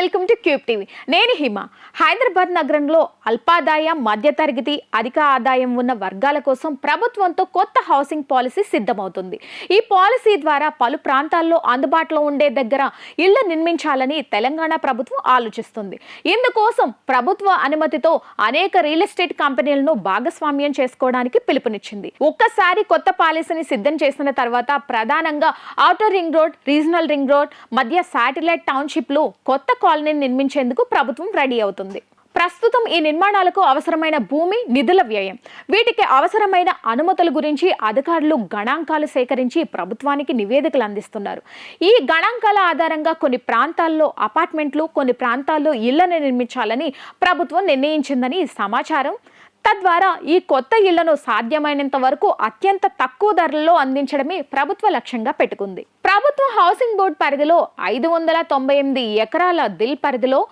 Welcome to cube TV. నేను హిమ. హైదరాబాద్ నగరంలో అల్పాదాయ మధ్యతరగతి అధిక ఆదాయం ఉన్న వర్గాల కోసం ప్రభుత్వంతో కొత్త హౌసింగ్ పాలసీ సిద్ధమవుతుంది. ఈ పాలసీ ద్వారా పలు ప్రాంతాల్లో అందుబాటులో ఉండే దగ్గర ఇళ్లు నిర్మించాలని తెలంగాణ ప్రభుత్వం ఆలోచిస్తుంది. ఇందుకోసం ప్రభుత్వ అనుమతితో అనేక రియల్ ఎస్టేట్ కంపెనీలను భాగస్వామ్యం చేసుకోవడానికి పిలుపునిచ్చింది. ఒక్కసారి కొత్త పాలసీని సిద్ధం చేసిన తర్వాత ప్రధానంగా outer ring road, regional ring road మధ్య శాటిలైట్ టౌన్షిప్ లో కొత్త కాలనీని నిర్మించేందుకు ప్రభుత్వం రెడీ అవుతుంది. ప్రస్తుతం ఈ నిర్మాణాలకు అవసరమైన భూమి, నిధుల వ్యయం, వీటికి అవసరమైన అనుమతుల గురించి అధికారులు గణాంకాలు సేకరించి ప్రభుత్వానికి నివేదికలు అందిస్తున్నారు. ఈ గణాంకాల ఆధారంగా కొన్ని ప్రాంతాల్లో అపార్ట్మెంట్లు, కొన్ని ప్రాంతాల్లో ఇళ్లను నిర్మించాలని ప్రభుత్వం నిర్ణయించిందని సమాచారం. తద్వారా ఈ కొత్త ఇళ్లను సాధ్యమైనంత వరకు అత్యంత తక్కువ ధరల్లో అందించడమే ప్రభుత్వ లక్ష్యంగా పెట్టుకుంది. ప్రభుత్వ హౌసింగ్ బోర్డు పరిధిలో 598 ఎకరాల దిల్ పరిధిలో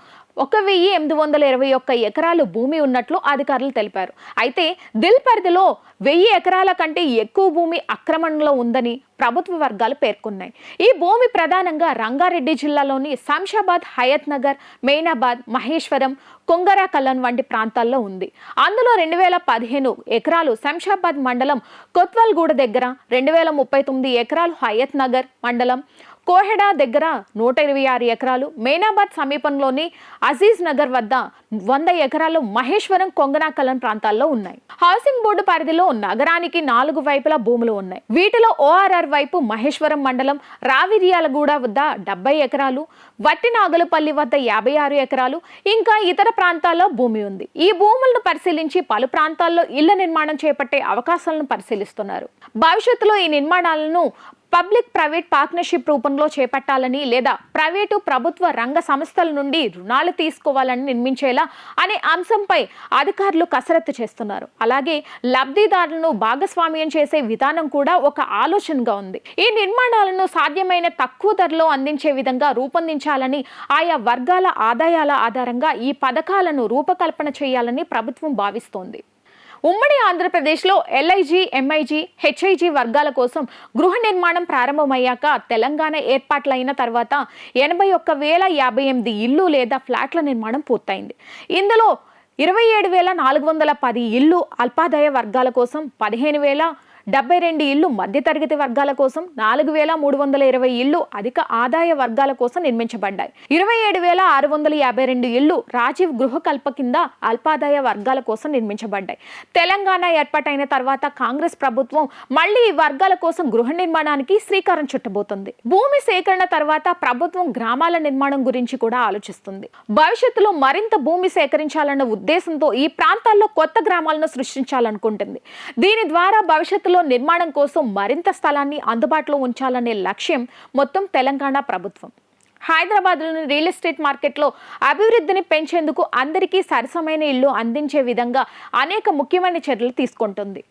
1821 ఎకరాలు భూమి ఉన్నట్లు అధికారులు తెలిపారు. అయితే దిల్ పరిధిలో 1000 ఎకరాల కంటే ఎక్కువ భూమి ఆక్రమణలో ఉందని ప్రభుత్వ వర్గాలు పేర్కొన్నాయి. ఈ భూమి ప్రధానంగా రంగారెడ్డి జిల్లాలోని శంషాబాద్, హయత్ నగర్, మెయినాబాద్, మహేశ్వరం, కొంగరా కల్లన్ వంటి ప్రాంతాల్లో ఉంది. అందులో 2015 ఎకరాలు శంషాబాద్ మండలం కొత్వాల్గూడ దగ్గర, 2039 ఎకరాలు హయత్ నగర్ మండలం కోహెడా దగ్గర 126 ఎకరాలు, మెయినాబాద్ సమీపంలోని అజీజ్ నగర్ వద్ద 100 ఎకరాలు మహేశ్వరం, కొంగనా కలన్ ప్రాంతాల్లో ఉన్నాయి. హౌసింగ్ బోర్డు పరిధిలో నగరానికి 4 వైపులా భూములు ఉన్నాయి. వీటిలో ఓఆర్ఆర్ వైపు మహేశ్వరం మండలం రావిర్యాలగూడ వద్ద 70 ఎకరాలు, వట్టినాగులపల్లి వద్ద 56 ఎకరాలు, ఇంకా ఇతర ప్రాంతాల్లో భూమి ఉంది. ఈ భూములను పరిశీలించి పలు ప్రాంతాల్లో ఇళ్ల నిర్మాణం చేపట్టే అవకాశాలను పరిశీలిస్తున్నారు. భవిష్యత్తులో ఈ నిర్మాణాలను పబ్లిక్ ప్రైవేట్ పార్ట్నర్షిప్ రూపంలో చేపట్టాలని లేదా ప్రైవేటు ప్రభుత్వ రంగ సంస్థల నుండి రుణాలు తీసుకోవాలని నిర్మించేలా అనే అంశంపై అధికారులు కసరత్తు చేస్తున్నారు. అలాగే లబ్ధిదారులను భాగస్వామ్యం చేసే విధానం కూడా ఒక ఆలోచనగా ఉంది. ఈ నిర్మాణాలను సాధ్యమైన తక్కువ ధరలో అందించే విధంగా రూపొందించాలని, ఆయా వర్గాల ఆదాయాల ఆధారంగా ఈ పథకాలను రూపకల్పన చేయాలని ప్రభుత్వం భావిస్తోంది. ఉమ్మడి ఆంధ్రప్రదేశ్లో ఎల్ఐజీ, ఎంఐజీ, హెచ్ఐజీ వర్గాల కోసం గృహ నిర్మాణం ప్రారంభమయ్యాక తెలంగాణ ఏర్పాట్లైన తర్వాత 81,058 ఇళ్లు లేదా ఫ్లాట్ల నిర్మాణం పూర్తయింది. ఇందులో 27,410 ఇళ్లు అల్పాదాయ వర్గాల కోసం, 15,072 ఇళ్లు మధ్యతరగతి వర్గాల కోసం, 4,320 ఇళ్లు అధిక ఆదాయ వర్గాల కోసం నిర్మించబడ్డాయి. 27,652 ఇళ్లు రాజీవ్ గృహకల్ప కింద అల్పాదాయ వర్గాల కోసం నిర్మించబడ్డాయి. తెలంగాణ ఏర్పాటైన తర్వాత కాంగ్రెస్ ప్రభుత్వం మళ్లీ ఈ వర్గాల కోసం గృహ నిర్మాణానికి శ్రీకారం చుట్టబోతుంది. భూమి సేకరణ తర్వాత ప్రభుత్వం గ్రామాల నిర్మాణం గురించి కూడా ఆలోచిస్తుంది. భవిష్యత్తులో మరింత భూమి సేకరించాలన్న ఉద్దేశంతో ఈ ప్రాంతాల్లో కొత్త గ్రామాలను సృష్టించాలనుకుంటుంది. దీని ద్వారా భవిష్యత్తులో నిర్మాణం కోసం మరింత స్థలాన్ని అందుబాటులో ఉంచాలనే లక్ష్యం మొత్తం తెలంగాణ ప్రభుత్వం. హైదరాబాద్లోని రియల్ ఎస్టేట్ మార్కెట్లో అభివృద్ధిని పెంచేందుకు అందరికీ సరసమైన ఇళ్లు అందించే విధంగా అనేక ముఖ్యమైన చర్యలు తీసుకుంటుంది.